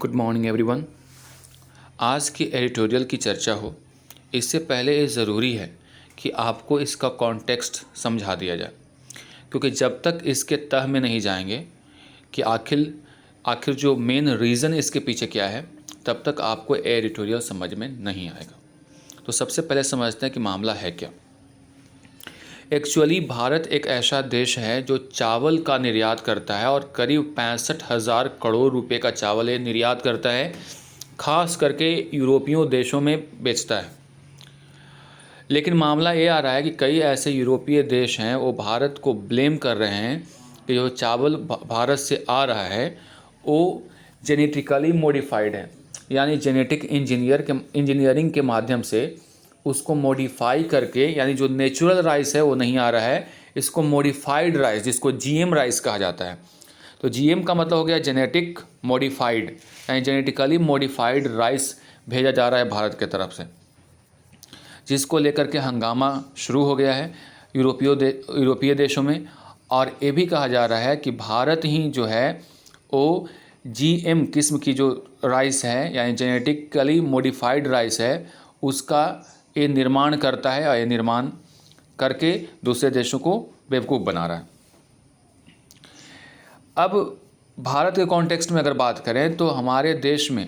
Good morning everyone. आज की editorial की चर्चा हो इससे पहले ये ज़रूरी है कि आपको इसका कॉन्टेक्स्ट समझा दिया जाए, क्योंकि जब तक इसके तह में नहीं जाएंगे कि आखिर जो मेन रीज़न इसके पीछे क्या है, तब तक आपको एडिटोरियल समझ में नहीं आएगा। तो सबसे पहले समझते हैं कि मामला है क्या। एक्चुअली भारत एक ऐसा देश है जो चावल का निर्यात करता है और करीब 65,000 करोड़ रुपए का चावल ये निर्यात करता है, खास करके यूरोपीय देशों में बेचता है। लेकिन मामला ये आ रहा है कि कई ऐसे यूरोपीय देश हैं वो भारत को ब्लेम कर रहे हैं कि जो चावल भारत से आ रहा है वो जेनेटिकली मॉडिफाइड है, यानी जेनेटिक इंजीनियरिंग के माध्यम से उसको मॉडिफाई करके, यानी जो नेचुरल राइस है वो नहीं आ रहा है, इसको मॉडिफाइड राइस जिसको जीएम राइस कहा जाता है। तो जीएम का मतलब हो गया जेनेटिक मॉडिफाइड, यानी जेनेटिकली मॉडिफाइड राइस भेजा जा रहा है भारत के तरफ से, जिसको लेकर के हंगामा शुरू हो गया है यूरोपीय देशों में। और ये भी कहा जा रहा है कि भारत ही जो है वो जीएम किस्म की जो राइस है, यानी जेनेटिकली मॉडिफाइड राइस है, उसका ये निर्माण करता है और ये निर्माण करके दूसरे देशों को बेवकूफ़ बना रहा है। अब भारत के कॉन्टेक्स्ट में अगर बात करें तो हमारे देश में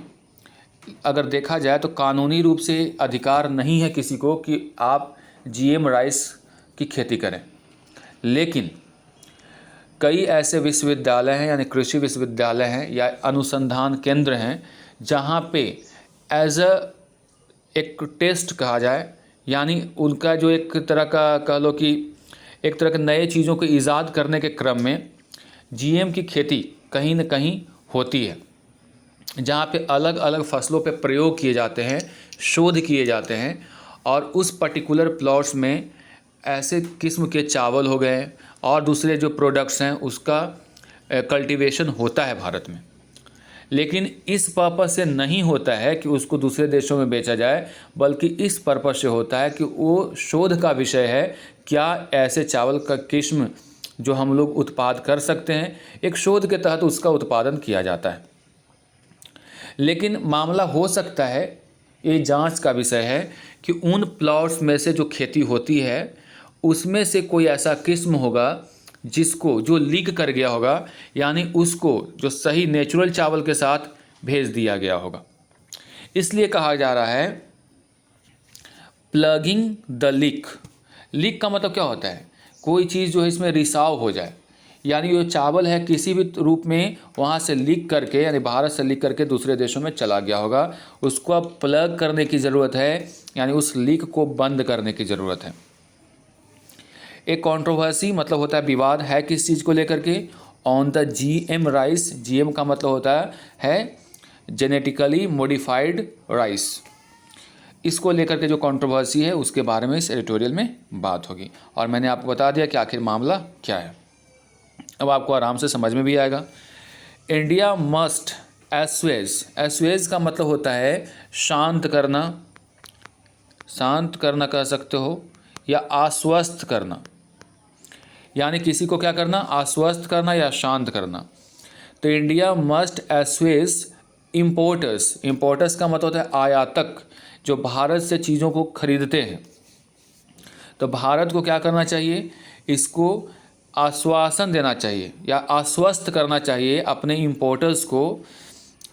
अगर देखा जाए तो कानूनी रूप से अधिकार नहीं है किसी को कि आप जीएम राइस की खेती करें, लेकिन कई ऐसे विश्वविद्यालय हैं, यानी कृषि विश्वविद्यालय हैं या अनुसंधान केंद्र हैं, जहाँ पे एज एक टेस्ट कहा जाए, यानी उनका जो एक तरह का कह लो कि एक तरह के नए चीज़ों को ईजाद करने के क्रम में जीएम की खेती कहीं न कहीं होती है, जहाँ पे अलग अलग फसलों पे प्रयोग किए जाते हैं, शोध किए जाते हैं, और उस पर्टिकुलर प्लॉट्स में ऐसे किस्म के चावल हो गए और दूसरे जो प्रोडक्ट्स हैं उसका कल्टीवेशन होता है भारत में। लेकिन इस पर्पस से नहीं होता है कि उसको दूसरे देशों में बेचा जाए, बल्कि इस पर्पस से होता है कि वो शोध का विषय है, क्या ऐसे चावल का किस्म जो हम लोग उत्पाद कर सकते हैं, एक शोध के तहत उसका उत्पादन किया जाता है। लेकिन मामला हो सकता है, ये जांच का विषय है कि उन प्लॉट्स में से जो खेती होती है उसमें से कोई ऐसा किस्म होगा जिसको जो लीक कर गया होगा, यानी उसको जो सही नेचुरल चावल के साथ भेज दिया गया होगा। इसलिए कहा जा रहा है प्लगिंग द लीक। लीक का मतलब क्या होता है? कोई चीज़ जो है इसमें रिसाव हो जाए, यानी जो चावल है किसी भी रूप में वहाँ से लीक करके, यानी भारत से लीक करके दूसरे देशों में चला गया होगा, उसको अब प्लग करने की ज़रूरत है, यानी उस लीक को बंद करने की ज़रूरत है। एक कंट्रोवर्सी मतलब होता है विवाद है किस चीज़ को लेकर के, on the GM rice. GM का मतलब होता है जेनेटिकली मॉडिफाइड राइस। इसको लेकर के जो कंट्रोवर्सी है उसके बारे में इस एडिटोरियल में बात होगी, और मैंने आपको बता दिया कि आखिर मामला क्या है। अब आपको आराम से समझ में भी आएगा। इंडिया मस्ट एसवेज का मतलब होता है शांत करना कह सकते हो, या आश्वस्त करना, यानी किसी को क्या करना, आश्वस्त करना या शांत करना। तो इंडिया मस्ट एसवेज इम्पोर्टर्स का मतलब होता है आयातक, जो भारत से चीज़ों को खरीदते हैं। तो भारत को क्या करना चाहिए, इसको आश्वासन देना चाहिए या आश्वस्त करना चाहिए अपने इम्पोर्टर्स को,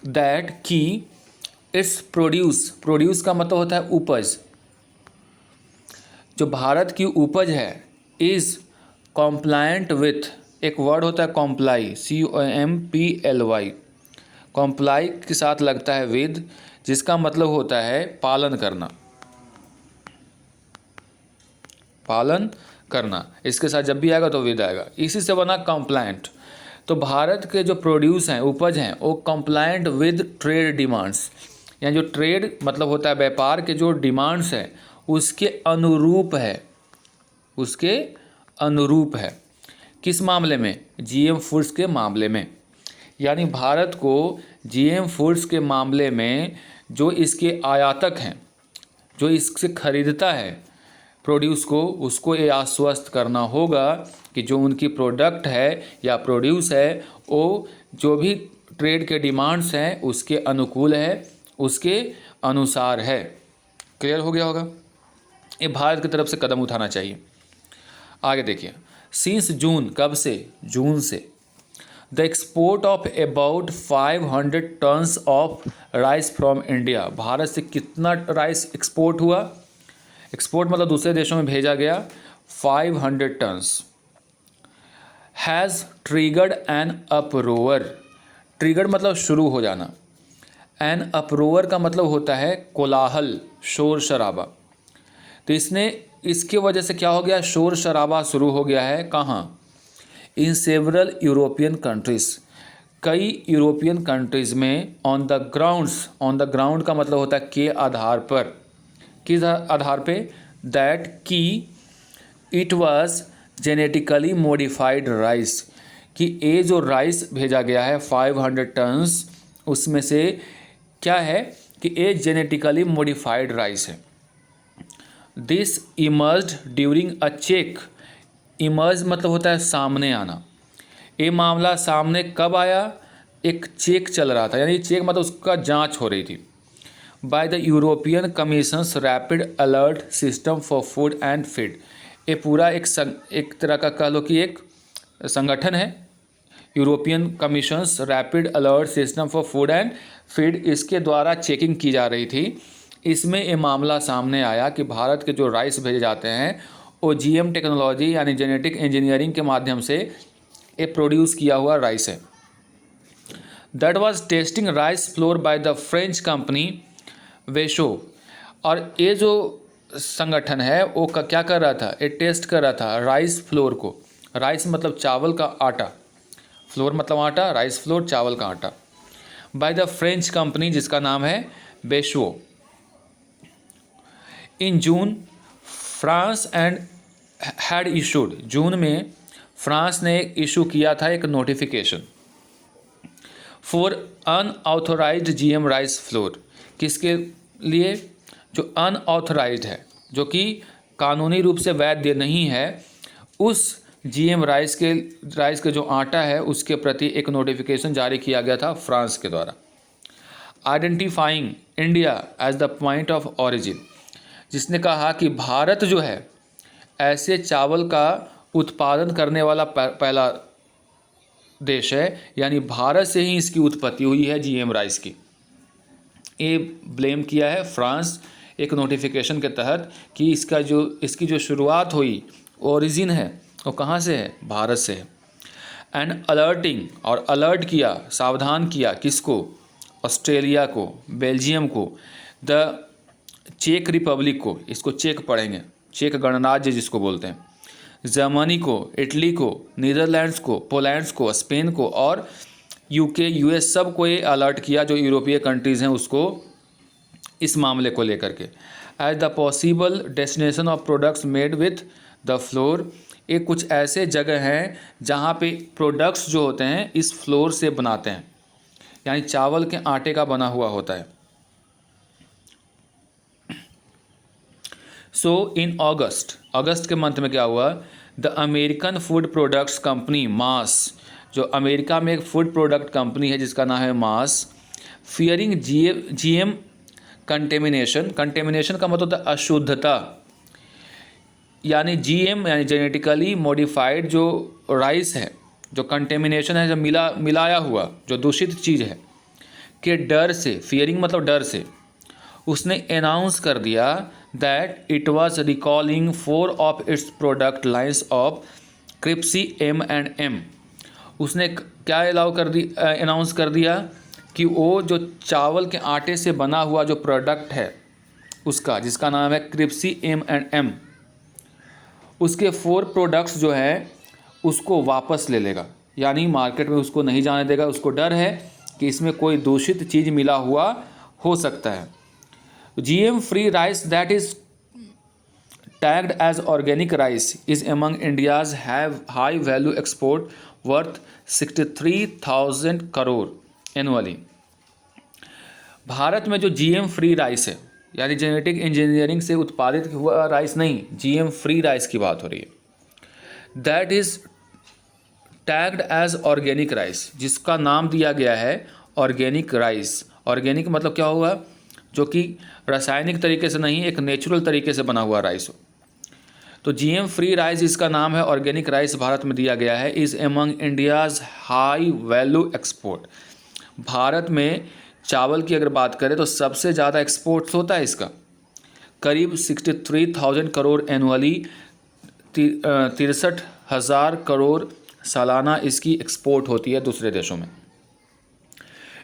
दैट कि इट्स प्रोड्यूस का मतलब होता है उपज, जो भारत की उपज है इज़ कॉम्प्लायंट विथ, एक वर्ड होता है कॉम्प्लाई, COMPLY, कॉम्प्लाई के साथ लगता है विद, जिसका मतलब होता है पालन करना। इसके साथ जब भी आएगा तो विद आएगा, इसी से बना कॉम्प्लायंट। तो भारत के जो प्रोड्यूस हैं, उपज हैं, वो कॉम्प्लायंट विद ट्रेड डिमांड्स, यानी जो ट्रेड मतलब होता है व्यापार के जो डिमांड्स हैं उसके अनुरूप है। किस मामले में? जीएम फूड्स के मामले में। यानी भारत को जीएम फूड्स के मामले में जो इसके आयातक हैं, जो इससे खरीदता है प्रोड्यूस को, उसको ये आश्वस्त करना होगा कि जो उनकी प्रोडक्ट है या प्रोड्यूस है वो जो भी ट्रेड के डिमांड्स हैं उसके अनुकूल है, उसके अनुसार है। क्लियर हो गया होगा। ये भारत की तरफ से कदम उठाना चाहिए। आगे देखिए, सिंस जून, कब से? जून से। The export of about 500 tons of rice from India, Bharat से कितना राइस एक्सपोर्ट हुआ? एक्सपोर्ट मतलब दूसरे देशों में भेजा गया, 500 tons. Has triggered an uproar, triggered मतलब शुरू हो जाना, एन अपरोवर का मतलब होता है कोलाहल, शोर शराबा। तो इसके वजह से क्या हो गया? शोर शराबा शुरू हो गया है। कहाँ? इन सेवरल यूरोपियन कंट्रीज़, कई यूरोपियन कंट्रीज़ में। On the grounds, on the ground का मतलब होता है के आधार पर। किस आधार पे? दैट की it was genetically modified rice, कि ये जो राइस भेजा गया है 500 टन्स, उसमें से क्या है कि ये जेनेटिकली मॉडिफाइड राइस है। This emerged during a check, emerge मतलब होता है सामने आना। ये मामला सामने कब आया? एक चेक चल रहा था, यानी चेक मतलब उसका जांच हो रही थी। By the European commissions rapid alert system for food and feed, ये पूरा एक तरह का कह लो कि एक संगठन है, European commissions rapid alert system for food and feed, इसके द्वारा चेकिंग की जा रही थी। इसमें ये मामला सामने आया कि भारत के जो राइस भेजे जाते हैं वो जीएम टेक्नोलॉजी यानी जेनेटिक इंजीनियरिंग के माध्यम से ये प्रोड्यूस किया हुआ राइस है। That was testing rice flour by the French company वेशो, और ये जो संगठन है वो क्या कर रहा था? ये टेस्ट कर रहा था राइस फ्लोर को। राइस मतलब चावल का आटा, फ्लोर मतलब आटा, राइस फ्लोर चावल का आटा। बाय द फ्रेंच कंपनी जिसका नाम है बेशो। इन जून फ्रांस एंड हैड इशूड, जून में फ्रांस ने इशू किया था एक notification for unauthorised GM rice flour. किसके लिए? जो अनऑथोराइज्ड है, जो कि कानूनी रूप से वैध नहीं है, उस जीएम राइस के जो आटा है उसके प्रति एक नोटिफिकेशन जारी किया गया था फ्रांस के द्वारा। Identifying India as the point of origin, जिसने कहा कि भारत जो है ऐसे चावल का उत्पादन करने वाला पहला देश है, यानी भारत से ही इसकी उत्पत्ति हुई है जीएम राइस की। ये ब्लेम किया है फ्रांस एक नोटिफिकेशन के तहत कि इसकी जो शुरुआत हुई, ओरिजिन है, वो कहाँ से है? भारत से है। एंड अलर्टिंग, और अलर्ट किया, सावधान किया, किसको? ऑस्ट्रेलिया को, बेल्जियम को, द चेक रिपब्लिक को, इसको चेक पढ़ेंगे, चेक गणराज्य जिसको बोलते हैं, जर्मनी को, इटली को, नीदरलैंड्स को, पोलैंड्स को, स्पेन को और यूके, यूएस, सब को ये अलर्ट किया जो यूरोपीय कंट्रीज़ हैं उसको, इस मामले को लेकर के। As the possible destination of products made with the flour, ये कुछ ऐसे जगह हैं जहाँ पे प्रोडक्ट्स जो होते हैं इस फ्लोर से बनाते हैं, यानी चावल के आटे का बना हुआ होता है। सो इन अगस्त के मंथ में क्या हुआ? The American food products company Mars, जो अमेरिका में एक फूड प्रोडक्ट कंपनी है जिसका नाम है मास, फियरिंग जीएम कंटेमिनेशन, कंटेमिनेशन का मतलब होता है अशुद्धता, यानी जीएम यानी जेनेटिकली मॉडिफाइड जो राइस है, जो कंटेमिनेशन है, जो मिलाया हुआ जो दूषित चीज़ है के डर से, फियरिंग मतलब डर से, उसने अनाउंस कर दिया that it was recalling 4 of its product lines of crispy M&M। उसने क्या अनाउंस कर दिया कि वो जो चावल के आटे से बना हुआ जो प्रोडक्ट है उसका, जिसका नाम है क्रिप्सी M&M, उसके 4 प्रोडक्ट्स जो हैं उसको वापस ले लेगा, यानी मार्केट में उसको नहीं जाने देगा। उसको डर है कि इसमें कोई दूषित चीज़ मिला हुआ हो सकता है। GM free rice that is tagged as organic rice is among India's have high value export worth 63,000 crore annually. Bharat में जो GM फ्री राइस है, यानी जेनेटिक इंजीनियरिंग से उत्पादित हुआ राइस नहीं, GM फ्री राइस की बात हो रही है, that is tagged as organic rice, जिसका नाम दिया गया है ऑर्गेनिक राइस। ऑर्गेनिक मतलब क्या हुआ, जो कि रासायनिक तरीके से नहीं, एक नेचुरल तरीके से बना हुआ राइस हो। तो जीएम फ्री राइस इसका नाम है, ऑर्गेनिक राइस भारत में दिया गया है। Is among India's high value export. Bharat में चावल की अगर बात करें तो सबसे ज़्यादा एक्सपोर्ट्स होता है इसका, करीब 63,000 करोड़ एनुअली, 63,000 करोड़ सालाना इसकी एक्सपोर्ट होती है दूसरे देशों में।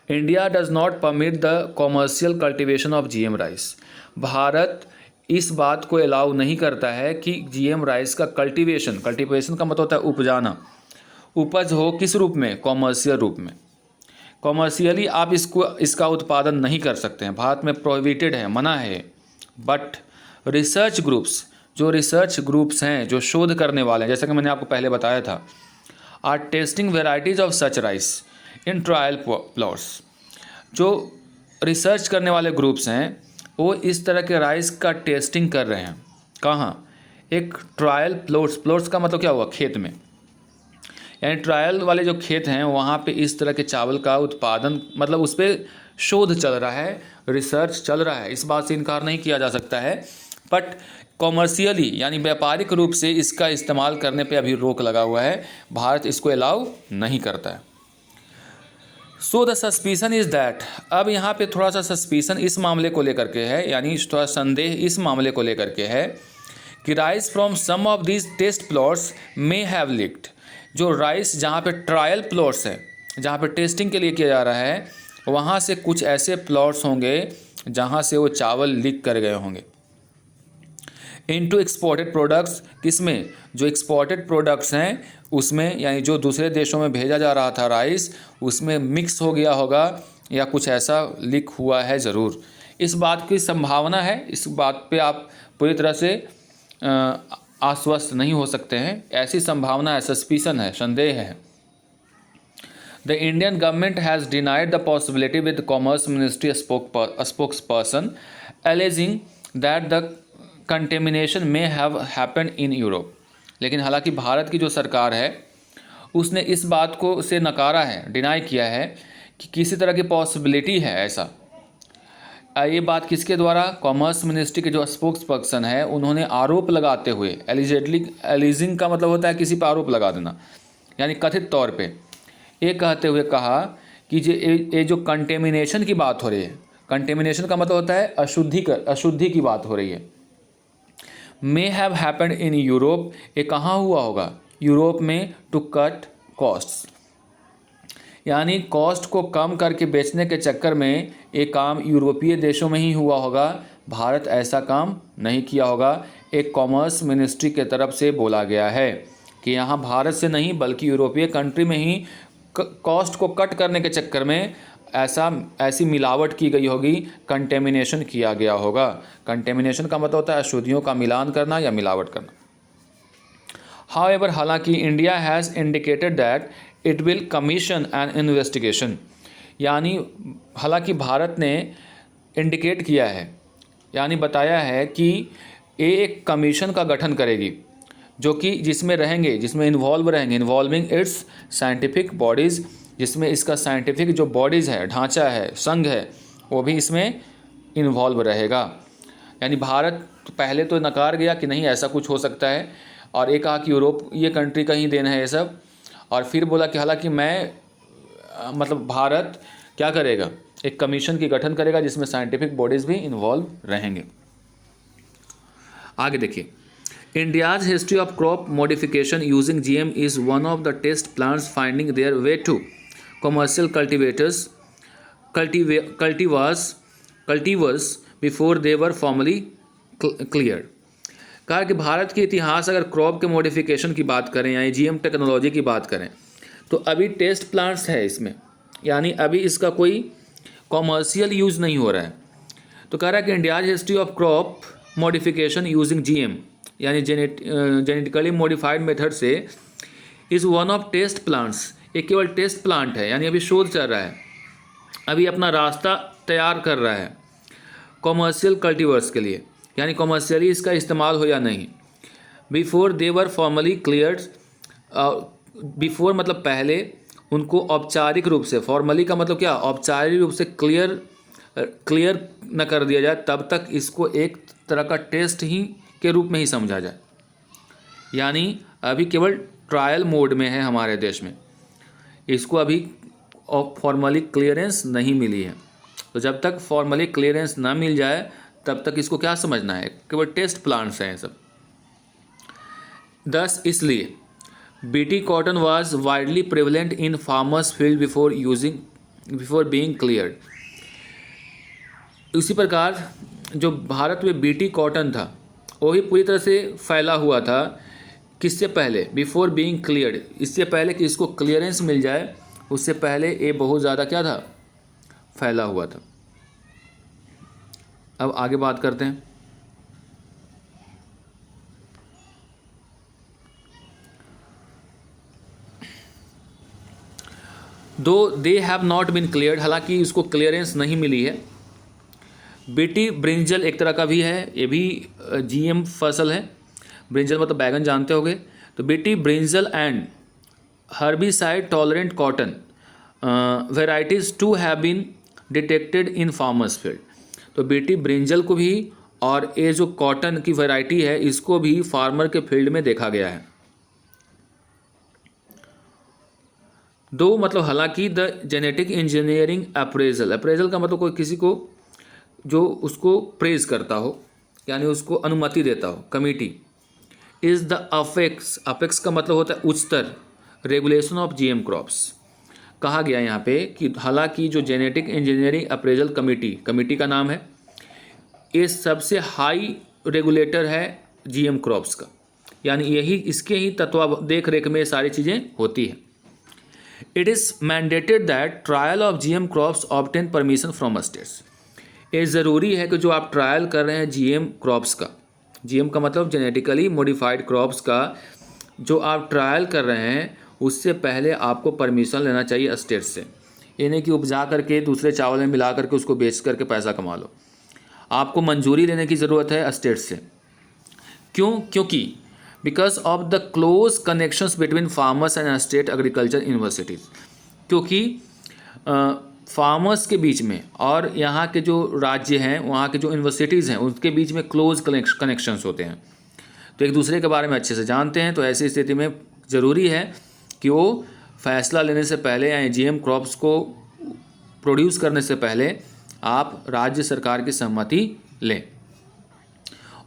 India does not permit the commercial cultivation of GM rice. Bharat इस बात को अलाउ नहीं करता है कि जीएम राइस का कल्टीवेशन का मतलब होता है उपजाना, उपज हो किस रूप में, कॉमर्शियल रूप में। कॉमर्शियली आप इसका उत्पादन नहीं कर सकते हैं, भारत में प्रोहिबिटेड है, मना है। बट रिसर्च ग्रुप्स, जो रिसर्च ग्रुप्स हैं, जो शोध करने वाले हैं, जैसा कि मैंने आपको पहले बताया था, are testing varieties of such rice in trial plots. जो रिसर्च करने वाले ग्रुप्स हैं वो इस तरह के राइस का टेस्टिंग कर रहे हैं। कहाँ, एक ट्रायल प्लॉट्स का मतलब क्या हुआ, खेत में, यानी ट्रायल वाले जो खेत हैं वहाँ पे इस तरह के चावल का उत्पादन, मतलब उस पर शोध चल रहा है, रिसर्च चल रहा है, इस बात से इनकार नहीं किया जा सकता है। बट कॉमर्शियली यानी व्यापारिक रूप से इसका इस्तेमाल करने पे अभी रोक लगा हुआ है, भारत इसको अलाउ नहीं करता है। So the suspicion is that, अब यहाँ पे थोड़ा सा सस्पिशन इस मामले को लेकर के है, यानी थोड़ा संदेह इस मामले को लेकर के है कि rice from some of these test plots may have leaked. जो राइस जहाँ पे ट्रायल प्लॉट्स है, जहाँ पे टेस्टिंग के लिए किया जा रहा है, वहाँ से कुछ ऐसे प्लॉट्स होंगे जहाँ से वो चावल लीक कर गए होंगे इनटू एक्सपोर्टेड प्रोडक्ट्स। किसमें, जो एक्सपोर्टेड प्रोडक्ट्स हैं उसमें, यानी जो दूसरे देशों में भेजा जा रहा था राइस, उसमें मिक्स हो गया होगा या कुछ ऐसा लीक हुआ है ज़रूर। इस बात की संभावना है, इस बात पे आप पूरी तरह से आश्वस्त नहीं हो सकते हैं, ऐसी संभावना है, सस्पिशन है, संदेह है। The Indian government has denied the possibility with commerce ministry spokesperson aliasing that the contamination में हैव हैपेंड इन यूरोप। लेकिन हालांकि भारत की जो सरकार है उसने इस बात को से नकारा है, डिनाई किया है कि किसी तरह की पॉसिबिलिटी है ऐसा। ये बात किसके द्वारा, कॉमर्स मिनिस्ट्री के जो स्पोक्स पर्सन है उन्होंने आरोप लगाते हुए, एलिजिंग का मतलब होता है किसी पर आरोप लगा देना, यानी कथित तौर पे ये कहते हुए कहा कि ये जो कंटेमिनेशन की बात हो रही है, कंटेमिनेशन का मतलब होता है अशुद्धि की बात हो रही है। May have happened in Europe, ये कहाँ हुआ होगा, यूरोप में, टू कट कॉस्ट्स, यानी कॉस्ट को कम करके बेचने के चक्कर में ये काम यूरोपीय देशों में ही हुआ होगा, भारत ऐसा काम नहीं किया होगा। एक कॉमर्स मिनिस्ट्री के तरफ से बोला गया है कि यहाँ भारत से नहीं बल्कि यूरोपीय कंट्री में ही कॉस्ट को कट करने के चक्कर में ऐसी मिलावट की गई होगी, कंटेमिनेशन किया गया होगा। कंटेमिनेशन का मतलब होता है अशुद्धियों का मिलान करना या मिलावट करना। हाउएवर, हालांकि India has indicated that it will commission N investigation, यानी हालांकि भारत ने इंडिकेट किया है, यानी बताया है कि ये एक कमीशन का गठन करेगी जो कि जिसमें इन्वॉल्व रहेंगे, इन्वॉल्विंग इट्स साइंटिफिक बॉडीज़, जिसमें इसका साइंटिफिक जो बॉडीज़ है, ढांचा है, संघ है, वो भी इसमें इन्वॉल्व रहेगा। यानी भारत पहले तो नकार गया कि नहीं ऐसा कुछ हो सकता है, और एक कहा कि यूरोप ये कंट्री का ही देना है ये सब, और फिर बोला कि हालांकि भारत क्या करेगा, एक कमीशन की गठन करेगा जिसमें साइंटिफिक बॉडीज़ भी इन्वॉल्व रहेंगे। आगे देखिए, India's history of crop modification using GM is one of the test plants finding their way to commercial cultivars before they were formally cleared. कहा कि भारत के इतिहास अगर क्रॉप के मॉडिफिकेशन की बात करें या जीएम टेक्नोलॉजी की बात करें तो अभी टेस्ट प्लांट्स है इसमें, यानी अभी इसका कोई कॉमर्शियल यूज़ नहीं हो रहा है। तो कह रहा है कि India's history of crop modification using GM यानी जेनेटिकली मॉडिफाइड मेथड से is one of test plants, ये केवल टेस्ट प्लांट है, यानी अभी शोध चल रहा है, अभी अपना रास्ता तैयार कर रहा है कॉमर्शियल कल्टीवर्स के लिए, यानी कॉमर्शियली इसका इस्तेमाल हो या नहीं। Before they were formally cleared, before मतलब पहले उनको औपचारिक रूप से, फॉर्मली का मतलब क्या, औपचारिक रूप से क्लियर न कर दिया जाए तब तक इसको एक तरह का टेस्ट ही के रूप में ही समझा जाए। यानी अभी केवल ट्रायल मोड में है हमारे देश में, इसको अभी फॉर्मली क्लियरेंस नहीं मिली है। तो जब तक फॉर्मली क्लियरेंस ना मिल जाए तब तक इसको क्या समझना है, केवल टेस्ट प्लांट्स हैं सब। दस इसलिए BT cotton was widely prevalent in farmers field before being cleared. उसी प्रकार जो भारत में बीटी कॉटन था वही पूरी तरह से फैला हुआ था, किससे पहले, बिफोर बीइंग क्लियर्ड, इससे पहले कि इसको क्लियरेंस मिल जाए उससे पहले ये बहुत ज़्यादा क्या था, फैला हुआ था। अब आगे बात करते हैं। Though they have not been cleared, हालांकि इसको क्लियरेंस नहीं मिली है। बीटी ब्रिंजल एक तरह का भी है, ये भी जीएम फसल है। ब्रिंजल मतलब बैगन जानते होगे। तो BT brinjal and herbicide tolerant cotton varieties to have been detected in farmers field. तो बीटी ब्रिंजल को भी और ये जो कॉटन की वैरायटी है इसको भी फार्मर के फील्ड में देखा गया है। दो मतलब हालांकि द जेनेटिक इंजीनियरिंग अप्रेजल का मतलब कोई किसी को जो उसको प्रेज करता हो, यानी उसको अनुमति देता हो, कमिटी इज़ द अपेक्स का मतलब होता है उच्चतर रेगुलेशन ऑफ जीएम क्रॉप्स। कहा गया यहाँ पे कि हालांकि जो जेनेटिक इंजीनियरिंग अप्रेजल कमिटी का नाम है, ये सबसे हाई रेगुलेटर है जीएम क्रॉप्स का, यानी यही इसके ही देख रेख में सारी चीज़ें होती हैं। It is mandated that trial of GM crops obtain permission from states. ये ज़रूरी है कि जो आप ट्रायल कर रहे हैं जीएम क्रॉप्स का, जीएम का मतलब जेनेटिकली मॉडिफाइड क्रॉप्स का, जो आप ट्रायल कर रहे हैं उससे पहले आपको परमिशन लेना चाहिए स्टेट से। ये नहीं कि उपजा करके दूसरे चावल में मिला करके उसको बेच करके पैसा कमा लो, आपको मंजूरी लेने की ज़रूरत है स्टेट से। क्योंकि because of the close connections between farmers and state agriculture universities, क्योंकि फार्मर्स के बीच में और यहाँ के जो राज्य हैं, वहाँ के जो यूनिवर्सिटीज़ हैं, उनके बीच में क्लोज कनेक्शंस होते हैं, तो एक दूसरे के बारे में अच्छे से जानते हैं। तो ऐसी स्थिति में ज़रूरी है कि वो फैसला लेने से पहले या जीएम क्रॉप्स को प्रोड्यूस करने से पहले आप राज्य सरकार की सहमति लें।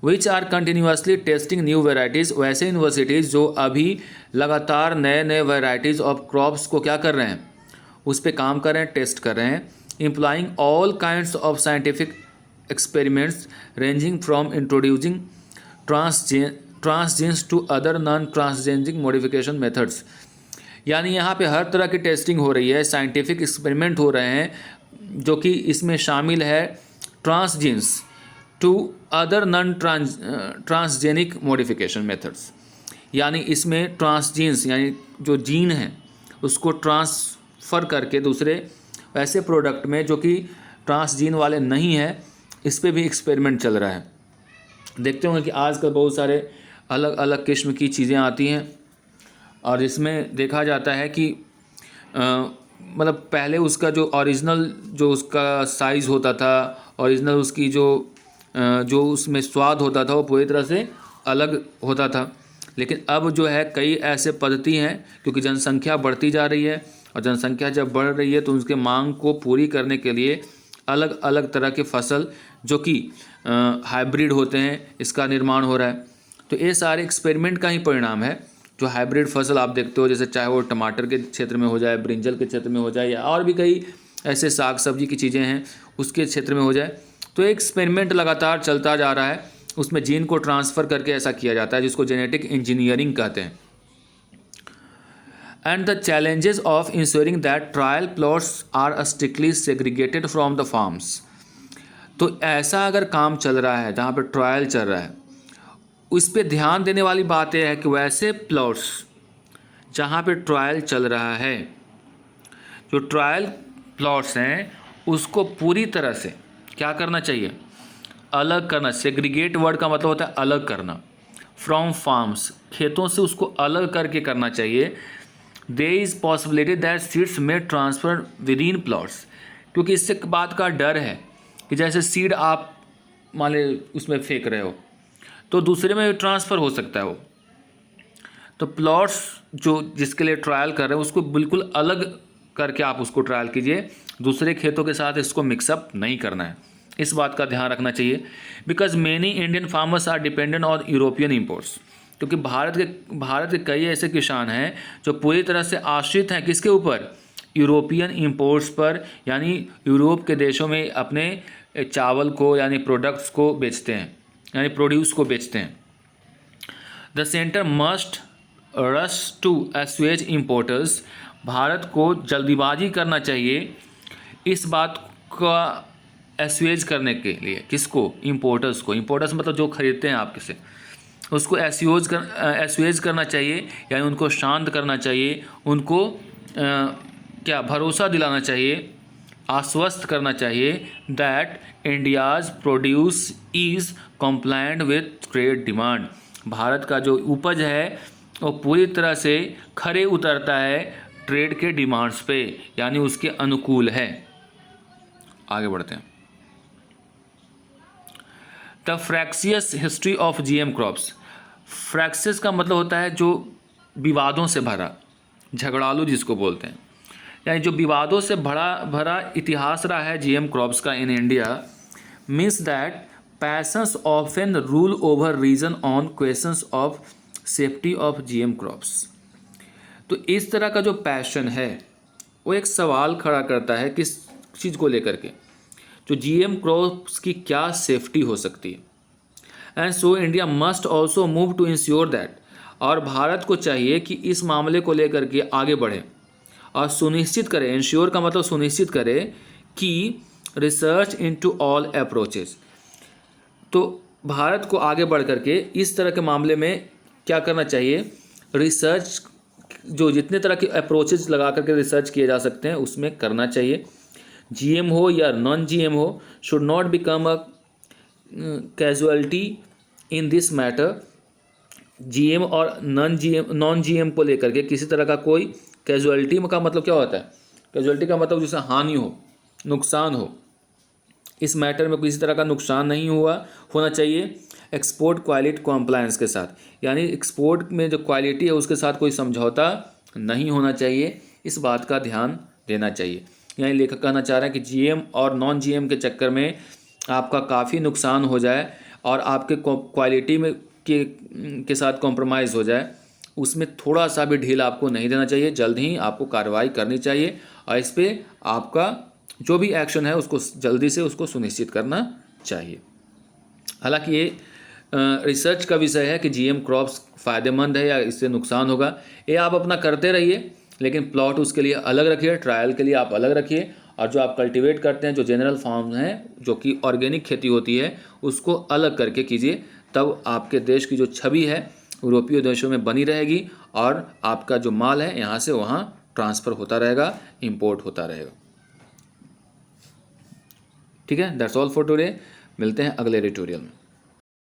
Which are continuously testing new varieties, वैसे यूनिवर्सिटीज़ जो अभी लगातार नए नए वेराइटीज़ ऑफ क्रॉप्स को क्या कर रहे हैं, उस पर काम कर रहे हैं, टेस्ट कर रहे हैं। Employing all kinds of scientific experiments ranging from introducing transgenes to other non transgenic modification methods. यानी यहाँ पे हर तरह की टेस्टिंग हो रही है, साइंटिफिक एक्सपेरिमेंट हो रहे हैं, जो कि इसमें शामिल है transgenes to other non transgenic modification methods. यानी इसमें ट्रांसजीन्स यानी जो जीन है उसको ट्रांसफ़र करके दूसरे ऐसे प्रोडक्ट में जो कि ट्रांसजीन वाले नहीं हैं, इस पे भी एक्सपेरिमेंट चल रहा है। देखते होंगे कि आजकल बहुत सारे अलग अलग किस्म की चीज़ें आती हैं और इसमें देखा जाता है कि मतलब पहले उसका जो ओरिजिनल जो उसका साइज़ होता था, ओरिजिनल उसकी जो उसमें स्वाद होता था वो पूरी तरह से अलग होता था। लेकिन अब जो है कई ऐसे पद्धति हैं, क्योंकि जनसंख्या बढ़ती जा रही है और जनसंख्या जब बढ़ रही है तो उसके मांग को पूरी करने के लिए अलग अलग तरह के फसल जो कि हाइब्रिड होते हैं इसका निर्माण हो रहा है। तो ये सारे एक्सपेरिमेंट का ही परिणाम है। जो हाइब्रिड फसल आप देखते हो, जैसे चाहे वो टमाटर के क्षेत्र में हो जाए, ब्रिंजल के क्षेत्र में हो जाए, या और भी कई ऐसे साग सब्जी की चीज़ें हैं उसके क्षेत्र में हो जाए, तो एक्सपेरिमेंट लगातार चलता जा रहा है। उसमें जीन को ट्रांसफ़र करके ऐसा किया जाता है जिसको जेनेटिक इंजीनियरिंग कहते हैं। And the challenges of ensuring that trial plots are strictly segregated from the farms. तो ऐसा अगर काम चल रहा है जहाँ पर ट्रायल चल रहा है, उस पर ध्यान देने वाली बात यह है कि वैसे प्लॉट्स जहाँ पे ट्रायल चल रहा है, जो ट्रायल प्लॉट्स हैं उसको पूरी तरह से क्या करना चाहिए, अलग करना। सेग्रीगेट वर्ड का मतलब होता है अलग करना। फ्रॉम फार्म्स, खेतों से उसको अलग करके करना चाहिए, there is possibility that seeds में ट्रांसफर विद इन प्लॉट्स, क्योंकि इससे बात का डर है कि जैसे सीड आप मान ले उसमें फेंक रहे हो तो दूसरे में ट्रांसफ़र हो सकता है वो। तो प्लॉट्स जो जिसके लिए ट्रायल कर रहे हैं उसको बिल्कुल अलग करके आप उसको ट्रायल कीजिए, दूसरे खेतों के साथ इसको मिक्सअप नहीं करना है, इस बात का ध्यान रखना चाहिए। Because many Indian farmers are dependent on European imports, क्योंकि भारत के कई ऐसे किसान हैं जो पूरी तरह से आश्रित हैं किसके ऊपर, यूरोपियन इम्पोर्ट्स पर, यानी यूरोप के देशों में अपने चावल को यानी प्रोडक्ट्स को बेचते हैं, यानी प्रोड्यूस को बेचते हैं। The centre must rush to assuage importers, Bharat को जल्दीबाजी करना चाहिए इस बात का एस्वेज करने के लिए, किसको, इम्पोर्टर्स को। इम्पोर्टर्स मतलब जो खरीदते हैं आपके से, उसको एस्वेज करना चाहिए, यानी उनको शांत करना चाहिए, उनको क्या भरोसा दिलाना चाहिए, आश्वस्त करना चाहिए that India's produce is compliant with trade demand, Bharat का जो उपज है वो पूरी तरह से खरे उतरता है ट्रेड के डिमांड्स पे, यानी उसके अनुकूल है। आगे बढ़ते हैं। The fractious history of GM crops, fractious का मतलब होता है जो विवादों से भरा, झगड़ालू जिसको बोलते हैं, यानी जो विवादों से भरा इतिहास रहा है जीएम क्रॉप्स का in India, means that passions often rule over reason on questions of safety of GM crops. तो इस तरह का जो पैशन है वो एक सवाल खड़ा करता है किस चीज़ को लेकर के, जो जीएम क्रॉप्स की क्या सेफ्टी हो सकती है। And so India must also move to ensure that, और भारत को चाहिए कि इस मामले को लेकर के आगे बढ़े और सुनिश्चित करे, इंश्योर का मतलब सुनिश्चित करे कि रिसर्च इनटू ऑल अप्रोचेस। तो भारत को आगे बढ़ करके इस तरह के मामले में क्या करना चाहिए, रिसर्च जो जितने तरह के अप्रोचेस लगा करके रिसर्च किए जा सकते हैं उसमें करना चाहिए। जीएम हो या नॉन जीएम हो, should not become a casualty in this matter. GM और नॉन जीएम को लेकर के किसी तरह का कोई कैजुअलिटी का मतलब क्या होता है, कैजुअलिटी का मतलब जिससे हानि हो, नुकसान हो, इस मैटर में किसी तरह का नुकसान नहीं होना चाहिए एक्सपोर्ट क्वालिटी कॉम्प्लायंस के साथ, यानी एक्सपोर्ट में जो क्वालिटी है उसके साथ कोई समझौता नहीं होना चाहिए, इस बात का ध्यान देना चाहिए। यानी लेखक कहना चाह रहे हैं कि जीएम और नॉन जीएम के चक्कर में आपका काफ़ी नुकसान हो जाए और आपके क्वालिटी में के साथ कॉम्प्रोमाइज़ हो जाए, उसमें थोड़ा सा भी ढील आपको नहीं देना चाहिए, जल्द ही आपको कार्रवाई करनी चाहिए और इस पर आपका जो भी एक्शन है उसको जल्दी से उसको सुनिश्चित करना चाहिए। हालांकि ये रिसर्च का विषय है कि जीएम क्रॉप्स फ़ायदेमंद है या इससे नुकसान होगा, ये आप अपना करते रहिए, लेकिन प्लॉट उसके लिए अलग रखिए, ट्रायल के लिए आप अलग रखिए, और जो आप कल्टीवेट करते हैं जो जनरल फार्म हैं जो कि ऑर्गेनिक खेती होती है उसको अलग करके कीजिए, तब आपके देश की जो छवि है यूरोपीय देशों में बनी रहेगी और आपका जो माल है यहाँ से वहाँ ट्रांसफ़र होता रहेगा, इम्पोर्ट होता रहेगा। ठीक है, दैट्स ऑल फॉर टुडे, मिलते हैं अगले एडिटोरियल में।